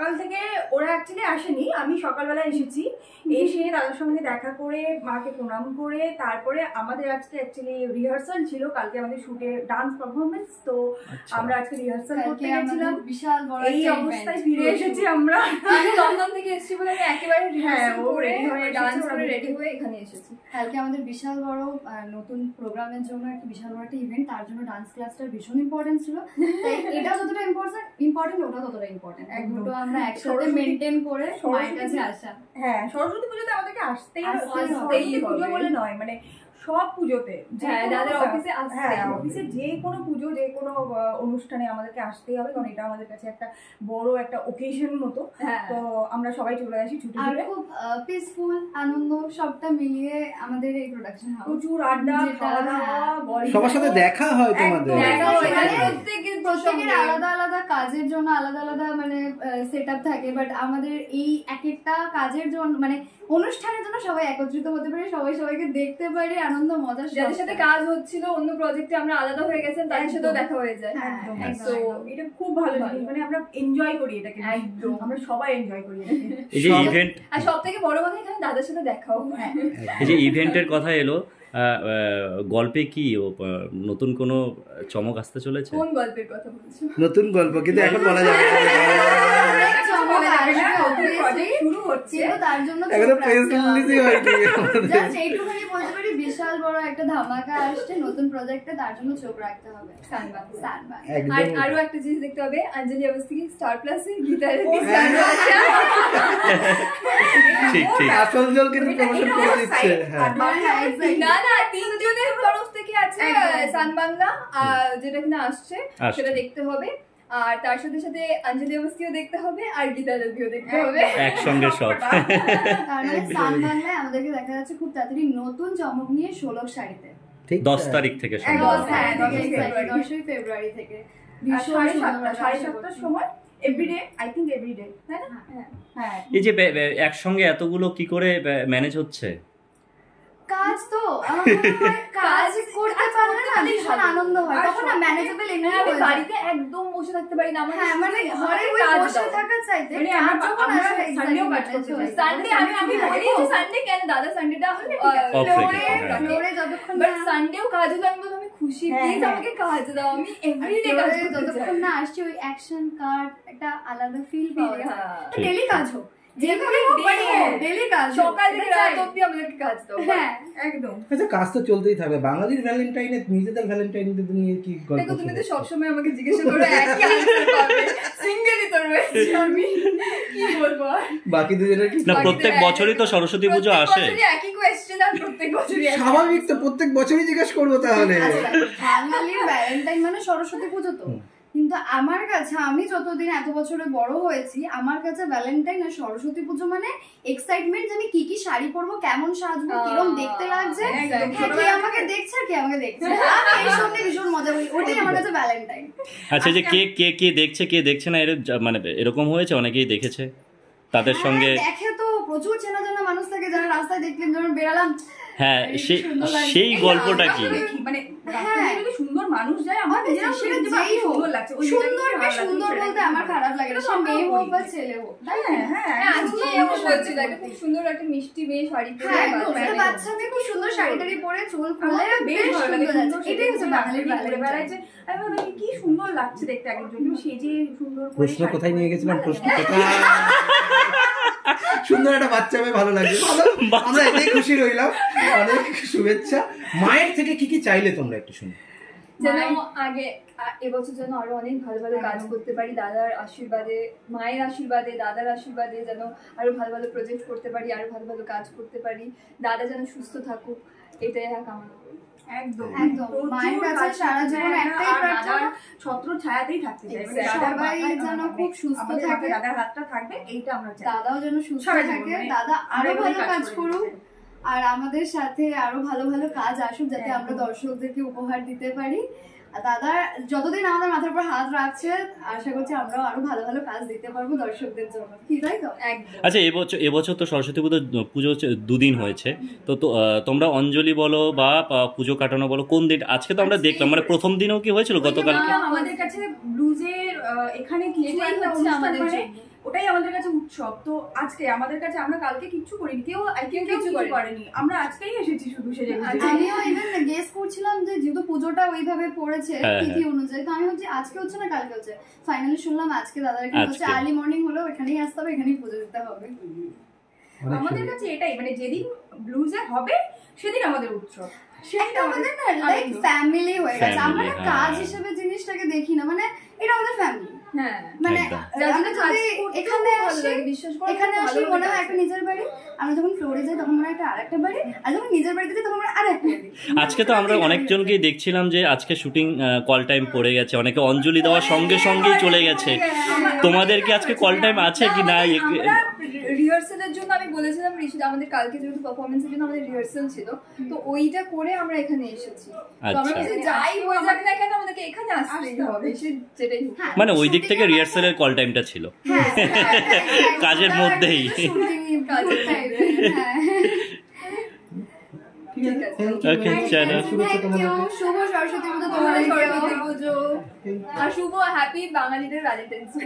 সকাল থেকে ওরা অ্যাকচুয়ালি আসেনি, আমি সকালবেলা এসেছি, এসে দাদার সঙ্গে দেখা করে মাকে প্রণাম করে তারপরে আমাদের আজকে অ্যাকচুয়ালি রিহার্সাল ছিল, কালকে আমাদের শুটে ডান্স পারফরমেন্স, তো আমরা আজকে রিহার্সাল করতে গেছিলাম, বিশাল বড় এই অবস্থায় ফিরে এসেছি আমরা। আমি লন্ডন থেকে এসেছি বলে আমি একেবারে রিহার্সাল করে ডান্স করে রেডি হয়ে এখানে এসেছি। কালকে আমাদের বিশাল বড় নতুন প্রোগ্রামের জন্য একটা বিশাল বড় একটা ইভেন্ট, তার জন্য ডান্স ক্লাসটা ভীষণ ইম্পর্টেন্ট ছিল। তাই এটা যতটা ইম্পর্টেন্ট ওটা ততটা ইম্পর্টেন্ট, দুটো আমরা একসাথে মেনটেন করে মায়ের কাছে আসা। হ্যাঁ, সরস্বতী পুজোতে আমাদেরকে আসতেই পুজো বলে নয়, মানে সব পুজোতে, যাদের অফিসে অফিসে যে কোনো পুজো যে কোনো অনুষ্ঠানে আমাদেরকে আসতেই হবে, কারণ এটা আমাদের কাছে একটা বড় একটা ওকেশন মতো। তো আমরা সবাই চলে আসি ছুটি আর খুব পিসফুল আনন্দ সবটা মিলিয়ে আমাদের এই প্রোডাকশন হাউস, প্রচুর আড্ডা, খাওয়া দাওয়া, সবার সাথে দেখা হয় তোমাদের, প্রত্যেকের আলাদা আলাদা কাজের জন্য আলাদা আলাদা মানে সেট আপ থাকে, বাট আমাদের এই এক একটা কাজের জন্য মানে অনুষ্ঠানের জন্য সবাই একত্রিত হতে পারে, সবাই সবাইকে দেখতে পারে, আনন্দ মজা, যাদের সাথে কাজ হচ্ছিল অন্য প্রজেক্টে আমরা আলাদা হয়ে গেছেন তাদের সাথেও দেখা হয়ে যায়। তো এটা খুব ভালো জিনিস, মানে আমরা এনজয় করি এটাকে, একদম আমরা সবাই এনজয় করি এটাকে। এই যে ইভেন্ট, আর সবথেকে বড় কথা এখানে দাদার সাথে দেখাও হয়। এই যে ইভেন্টের কথা এলো, গল্পে কি নতুন কোনো চমক আসতে চলেছে? কোন গল্পের কথা বলছো? নতুন গল্প কিন্তু এখন বলা যাবে না, শুরু হচ্ছে, তার জন্য এইটুখানি বলতে পারি বিশাল বড় একটা ধামাকা আসছে নতুন প্রজেক্টে, তার জন্য চোখ রাখতে হবে। আর আরো একটা জিনিস দেখতে হবে, অঞ্জলি অবস্থি স্টার প্লাসে গিটারে ঠিক ঠিক আসল জল কিন্তু প্রমোশন করে দিচ্ছে। না না, তিনজনের তরফ থেকে আছে সান বাংলা যেটা কিনা আসছে, সেটা দেখতে হবে, আর তার সাথে সাথে অঞ্জলি অবস্থাও দেখতে হবে আর গীতা দেবীও দেখতে হবে, একসঙ্গে সব। কারণ সান বাংলায় আমাদেরকে দেখা যাচ্ছে খুব তাড়াতাড়ি নতুন চমক নিয়ে 16 শাড়িতে 10 তারিখ থেকে 10ই ফেব্রুয়ারি থেকে 7:30টার সময় এভরিডে, আই থিংক এভরিডে, তাই না? হ্যাঁ। এই যে একসঙ্গে এতগুলো কি করে ম্যানেজ হচ্ছে? কাজ তো কাজ করতে পারলে না ভীষণ আনন্দ হয়, তখন না ম্যানেজেবল এমনি হয়ে যায়। বাড়িতে একদম বসে থাকতে পারি না, মানে ঘরে বসে থাকা চাইতে কাজ যখন আসে সানডেও কাজ করতে হয়। সানডে আমি বলি যে সানডে কেন দাদা, সানডেটা ফ্লোরে যতক্ষণ, বাট সানডেও কাজ হলে আমি খুশি, প্লিজ আমাকে কাজ দাও, আমি এভরিডে কাজ করতে চাই। যতক্ষণ না আসছে ওই অ্যাকশন কার্ড একটা আলাদা ফিল পাওয়া যায়। ডেইলি কাজ হোক, যেভাবে ডেইলি কাজ, সকাল থেকে রাত অবধি আমাদেরকে কাজ দাও। হ্যাঁ একদম। আচ্ছা, কাজ তো চলতেই থাকবে। বাঙালির ভ্যালেন্টাইনে নিজেদের ভ্যালেন্টাইন ডে নিয়ে কি গল্প? দেখো তুমি তো সবসময় আমাকে জিজ্ঞাসা করো একই আনসার পাবে, সিঙ্গেলই তো রয়েছে, আমি কি বলবো? বাকি দুজনের কি? না, প্রত্যেক বছরই তো সরস্বতী পুজো আসে, একই কোয়েশ্চেন, আর প্রত্যেক বছরই স্বাভাবিক তো, প্রত্যেক বছরই জিজ্ঞেস করবো তাহলে। বাঙালির ভ্যালেন্টাইন মানে সরস্বতী পুজো তো, কিন্তু আমার কাছে, আমি যতদিন এত বছরে বড় হয়েছি, আমার কাছে ভ্যালেন্টাইন আর সরস্বতী পুজো মানে এক্সাইটমেন্ট, যে আমি কি কি শাড়ি পরবো, কেমন সাজবো, কিরকম দেখতে লাগছে, কে আমাকে দেখছে আর কে আমাকে দেখছে, আমি এই সঙ্গে ভীষণ মজা করি, ওটাই আমার কাছে ভ্যালেন্টাইন। আচ্ছা, যে কে দেখছে কে দেখছে না, মানে এরকম হয়েছে? অনেকেই দেখেছে, তাদের সঙ্গে দেখে তো প্রচুর চেনা জানা মানুষ থাকে, যারা রাস্তায় দেখলেন, যখন বেরালাম, হ্যাঁ, সেই গল্পটা কি? মানে যদি সুন্দর মানুষ যায়, আমার সুন্দর লাগছে। সুন্দর বলতে আমার খারাপ লাগে না, সে মেয়ে হোক বা ছেলে হোক। খুব সুন্দর একটা মিষ্টি মেয়ে শাড়ি পরে, বাচ্চা মেয়ে খুব সুন্দর শাড়ি টাড়ি পরে, চুল খুলে বেশ ভালো লাগে। এটাই হচ্ছে বাঙালির ভ্যালেন্টাইন। আমি ভাবি কি সুন্দর লাগছে দেখতে, একজন সেজে সুন্দর। প্রশ্ন কোথায় নিয়ে গেছিলাম? প্রশ্ন কোথায়? সুন্দর একটা বাচ্চা মেয়ে ভালো লাগছে, আমরা এটাই খুশি রইলাম। অনেক শুভেচ্ছা। মায়ের থেকে কি কি চাইলে তোমরা একটু শুনি? যেন আগে এবছর যেন আরো অনেক ভালো ভালো কাজ করতে পারি, দাদার আশীর্বাদে, মায়ের আশীর্বাদে, দাদার আশীর্বাদে, যেন আরো ভালো ভালো প্রজেক্ট করতে পারি, আরো ভালো ভালো কাজ করতে পারি, দাদা যেন সুস্থ থাকুক, এটাই কামনা করি। একদম একদম। মায়ের কাছে সারা জীবন একটাই প্রার্থনা, ছত্র ছায়াতেই থাকতে চাই, সবাই যেন খুব সুস্থ থাকে, দাদার হাতটা থাকবে, এইটা আমরা চাই। দাদাও যেন সুস্থ থাকে, দাদা আরো ভালো কাজ করুক, আর আমাদের সাথে আরো ভালো ভালো কাজ আসুক, যাতে আমরা দর্শকদেরকে উপহার দিতে পারি। দাদা যতদিন আমাদের মাথার উপর হাত রাখছে, আশা করছি আমরাও আরো ভালো ভালো কাজ দিতে পারবো দর্শকদের জন্য, কি তাই তো? আচ্ছা, এবছর তো সরস্বতী পুজো দুদিন হয়েছে, তো তোমরা অঞ্জলি বলো বা পুজো কাটানো বলো, কোন দিন? আজকে তো আমরা দেখলাম, মানে প্রথম দিনও কি হয়েছিল গতকালকে? আমাদের কাছে ব্লুজের এখানে কিছু একটা অনুষ্ঠান, ওটাই আমাদের কাছে উৎসব। তো আজকে আমাদের কাছে, আমরা কালকে কিচ্ছু করিনি, কেউ কিছু করেনি, আমরা আজকেই এসেছি শুধু সেজে। আমিও ইভেন গেস করছিলাম যে যেহেতু পুজোটা ওইভাবে পড়েছে তিথি অনুযায়ী, তো আমি ভাবছি আজকে হচ্ছে না কালকে হচ্ছে, ফাইনালি শুনলাম আজকে দাদার এখানে হচ্ছে, আর্লি মর্নিং হলো, এখানেই আসতে হবে, এখানেই পুজো দিতে হবে। আমাদের কাছে এটাই, মানে যেদিন ব্লুজে হবে সেদিন আমাদের উৎসব, সেটা আমাদের না লাইক ফ্যামিলি হয়ে গেছে। আমরা কাজ হিসেবে জিনিসটাকে দেখি না, মানে এটা আমাদের ফ্যামিলি। হ্যাঁ, মানে আমরা যদি এখানে আসি মনে হয় একটা নিজের বাড়ি, আমরা যখন ফ্লোরে যাই তখন মনে হয় একটা আরেকটা বাড়ি, আর যখন নিজের বাড়িতে যাই তখন আরেকটা বাড়ি। আজকে তো আমরা অনেকজনকেই দেখছিলাম যে আজকে শুটিং কল টাইম পড়ে গেছে, অনেকে অঞ্জলি দেওয়ার সঙ্গে সঙ্গেই চলে গেছে। তোমাদের কি আজকে কল টাইম আছে কি না? রিহার্সালের জন্য আমি বলেছিলাম ঋষিদা, আমাদের কালকে যেহেতু পারফরমেন্সের জন্য আমাদের রিহার্সাল ছিল, তো ওইটা করে আমরা এখানে এসেছি। তো আমরা যাই হয়ে যাক না কেন আমাদেরকে এখানে আসতেই হবে, যেটাই মানে ওই দিক থেকে রিহার্সালের কল টাইমটা ছিল কাজের মধ্যেই। ওকে, চলো, শুভ সরস্বতী পুজো, তোমার সরস্বতী পুজো, আর শুভ হ্যাপি বাঙালিদের ভ্যালেন্টাইন্স ডে।